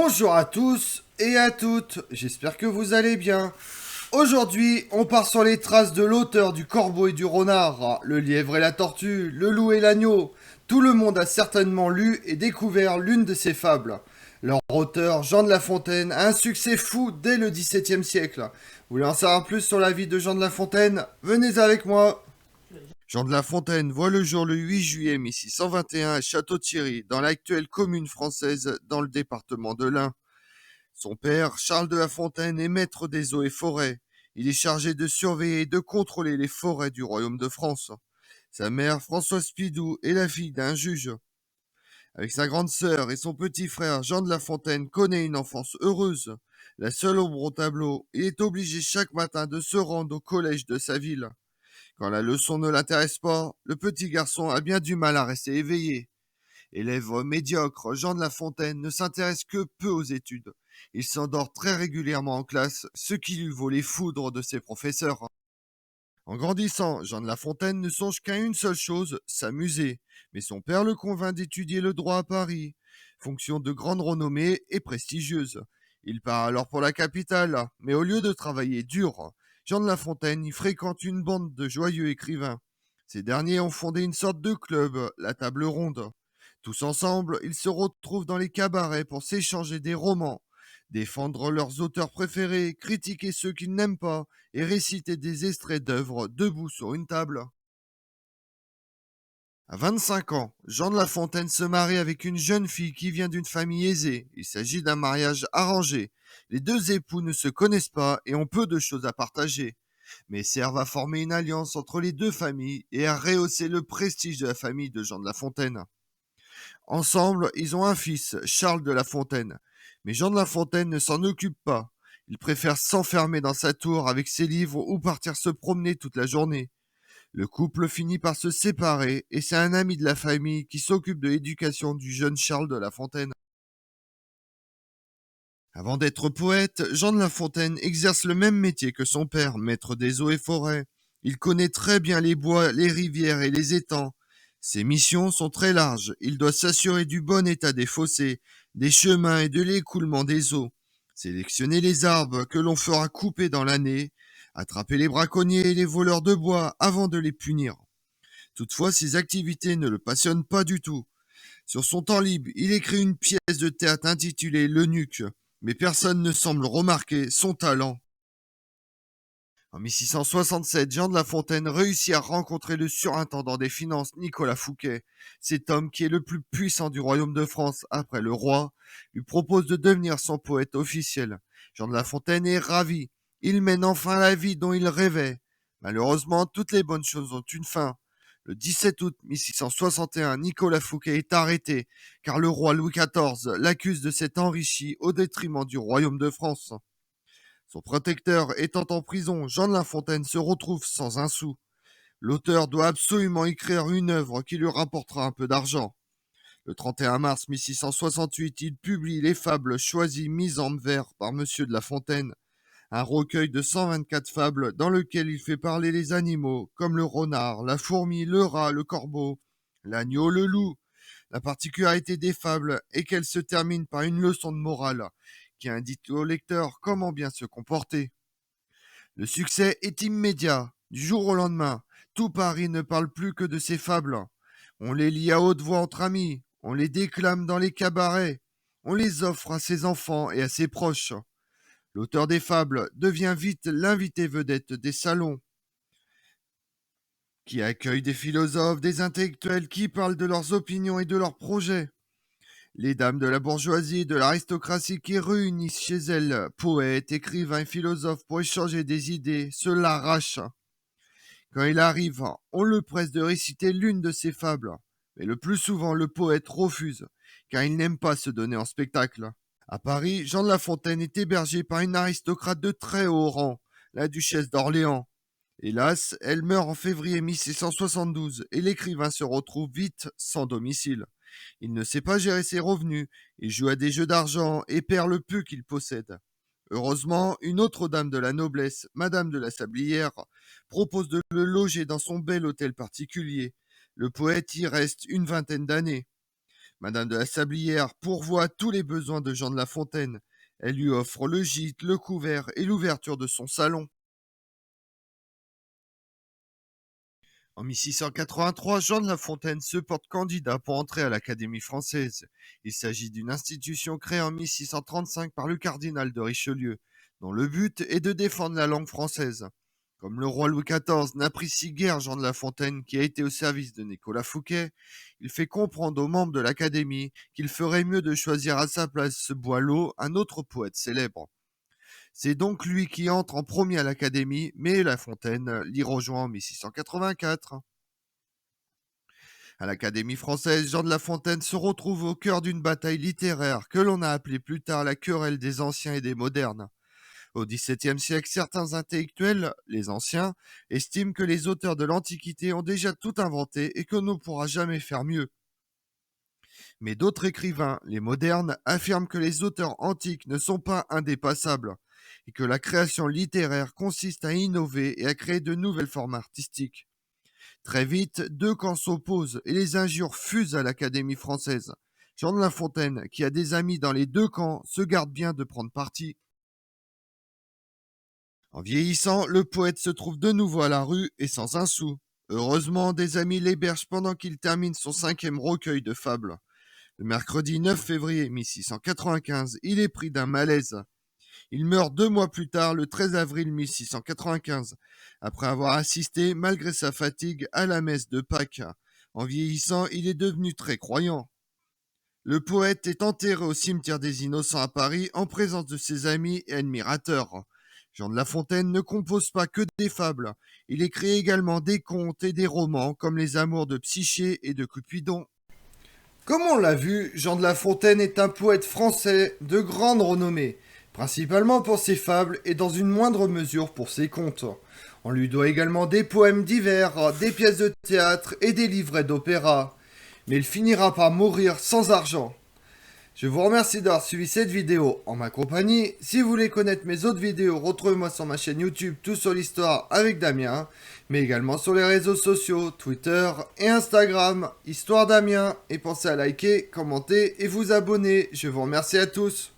Bonjour à tous et à toutes, j'espère que vous allez bien. Aujourd'hui, on part sur les traces de l'auteur du Corbeau et du Renard, le lièvre et la tortue, le loup et l'agneau. Tout le monde a certainement lu et découvert l'une de ces fables. Leur auteur, Jean de La Fontaine, a un succès fou dès le XVIIe siècle. Vous voulez en savoir plus sur la vie de Jean de La Fontaine? Venez avec moi. Jean de La Fontaine voit le jour le 8 juillet 1621 à Château-Thierry, dans l'actuelle commune française dans le département de l'Ain. Son père, Charles de La Fontaine, est maître des eaux et forêts. Il est chargé de surveiller et de contrôler les forêts du royaume de France. Sa mère, Françoise Pidou, est la fille d'un juge. Avec sa grande sœur et son petit frère, Jean de La Fontaine connaît une enfance heureuse. La seule ombre au tableau, il est obligé chaque matin de se rendre au collège de sa ville. Quand la leçon ne l'intéresse pas, le petit garçon a bien du mal à rester éveillé. Élève médiocre, Jean de La Fontaine ne s'intéresse que peu aux études. Il s'endort très régulièrement en classe, ce qui lui vaut les foudres de ses professeurs. En grandissant, Jean de La Fontaine ne songe qu'à une seule chose, s'amuser. Mais son père le convainc d'étudier le droit à Paris, fonction de grande renommée et prestigieuse. Il part alors pour la capitale, mais au lieu de travailler dur, Jean de La Fontaine y fréquente une bande de joyeux écrivains. Ces derniers ont fondé une sorte de club, la Table Ronde. Tous ensemble, ils se retrouvent dans les cabarets pour s'échanger des romans, défendre leurs auteurs préférés, critiquer ceux qu'ils n'aiment pas et réciter des extraits d'œuvres debout sur une table. À 25 ans, Jean de La Fontaine se marie avec une jeune fille qui vient d'une famille aisée. Il s'agit d'un mariage arrangé. Les deux époux ne se connaissent pas et ont peu de choses à partager, mais servent à former une alliance entre les deux familles et à rehausser le prestige de la famille de Jean de La Fontaine. Ensemble, ils ont un fils, Charles de La Fontaine. Mais Jean de La Fontaine ne s'en occupe pas. Il préfère s'enfermer dans sa tour avec ses livres ou partir se promener toute la journée. Le couple finit par se séparer et c'est un ami de la famille qui s'occupe de l'éducation du jeune Charles de La Fontaine. Avant d'être poète, Jean de La Fontaine exerce le même métier que son père, maître des eaux et forêts. Il connaît très bien les bois, les rivières et les étangs. Ses missions sont très larges. Il doit s'assurer du bon état des fossés, des chemins et de l'écoulement des eaux, sélectionner les arbres que l'on fera couper dans l'année, attraper les braconniers et les voleurs de bois avant de les punir. Toutefois, ces activités ne le passionnent pas du tout. Sur son temps libre, il écrit une pièce de théâtre intitulée L'Eunuque, mais personne ne semble remarquer son talent. En 1667, Jean de La Fontaine réussit à rencontrer le surintendant des finances Nicolas Fouquet. Cet homme, qui est le plus puissant du royaume de France après le roi, lui propose de devenir son poète officiel. Jean de La Fontaine est ravi. Il mène enfin la vie dont il rêvait. Malheureusement, toutes les bonnes choses ont une fin. Le 17 août 1661, Nicolas Fouquet est arrêté, car le roi Louis XIV l'accuse de s'être enrichi au détriment du royaume de France. Son protecteur étant en prison, Jean de La Fontaine se retrouve sans un sou. L'auteur doit absolument écrire une œuvre qui lui rapportera un peu d'argent. Le 31 mars 1668, il publie les fables choisies mises en vers par Monsieur de La Fontaine, un recueil de 124 fables dans lequel il fait parler les animaux, comme le renard, la fourmi, le rat, le corbeau, l'agneau, le loup. La particularité des fables est qu'elles se terminent par une leçon de morale qui indique au lecteur comment bien se comporter. Le succès est immédiat. Du jour au lendemain, tout Paris ne parle plus que de ces fables. On les lit à haute voix entre amis, on les déclame dans les cabarets, on les offre à ses enfants et à ses proches. L'auteur des fables devient vite l'invité vedette des salons, qui accueillent des philosophes, des intellectuels qui parlent de leurs opinions et de leurs projets. Les dames de la bourgeoisie et de l'aristocratie qui réunissent chez elles poètes, écrivains et philosophes pour échanger des idées se l'arrachent. Quand il arrive, on le presse de réciter l'une de ses fables, mais le plus souvent le poète refuse, car il n'aime pas se donner en spectacle. À Paris, Jean de La Fontaine est hébergé par une aristocrate de très haut rang, la duchesse d'Orléans. Hélas, elle meurt en février 1672 et l'écrivain se retrouve vite sans domicile. Il ne sait pas gérer ses revenus, il joue à des jeux d'argent et perd le peu qu'il possède. Heureusement, une autre dame de la noblesse, Madame de la Sablière, propose de le loger dans son bel hôtel particulier. Le poète y reste une vingtaine d'années. Madame de la Sablière pourvoit tous les besoins de Jean de La Fontaine. Elle lui offre le gîte, le couvert et l'ouverture de son salon. En 1683, Jean de La Fontaine se porte candidat pour entrer à l'Académie française. Il s'agit d'une institution créée en 1635 par le cardinal de Richelieu, dont le but est de défendre la langue française. Comme le roi Louis XIV n'apprécie guère Jean de La Fontaine qui a été au service de Nicolas Fouquet, il fait comprendre aux membres de l'Académie qu'il ferait mieux de choisir à sa place Boileau, un autre poète célèbre. C'est donc lui qui entre en premier à l'Académie, mais La Fontaine l'y rejoint en 1684. À l'Académie française, Jean de La Fontaine se retrouve au cœur d'une bataille littéraire que l'on a appelée plus tard la querelle des anciens et des modernes. Au XVIIe siècle, certains intellectuels, les anciens, estiment que les auteurs de l'Antiquité ont déjà tout inventé et qu'on ne pourra jamais faire mieux. Mais d'autres écrivains, les modernes, affirment que les auteurs antiques ne sont pas indépassables et que la création littéraire consiste à innover et à créer de nouvelles formes artistiques. Très vite, deux camps s'opposent et les injures fusent à l'Académie française. Jean de La Fontaine, qui a des amis dans les deux camps, se garde bien de prendre parti. En vieillissant, le poète se trouve de nouveau à la rue et sans un sou. Heureusement, des amis l'hébergent pendant qu'il termine son 5e recueil de fables. Le mercredi 9 février 1695, il est pris d'un malaise. Il meurt 2 mois plus tard, le 13 avril 1695, après avoir assisté, malgré sa fatigue, à la messe de Pâques. En vieillissant, il est devenu très croyant. Le poète est enterré au cimetière des Innocents à Paris en présence de ses amis et admirateurs. Jean de La Fontaine ne compose pas que des fables, il écrit également des contes et des romans comme Les Amours de Psyché et de Cupidon. Comme on l'a vu, Jean de La Fontaine est un poète français de grande renommée, principalement pour ses fables et dans une moindre mesure pour ses contes. On lui doit également des poèmes divers, des pièces de théâtre et des livrets d'opéra. Mais il finira par mourir sans argent. Je vous remercie d'avoir suivi cette vidéo en ma compagnie. Si vous voulez connaître mes autres vidéos, retrouvez-moi sur ma chaîne YouTube Tout sur l'Histoire avec Damien, mais également sur les réseaux sociaux, Twitter et Instagram, Histoire Damien. Et pensez à liker, commenter et vous abonner. Je vous remercie à tous.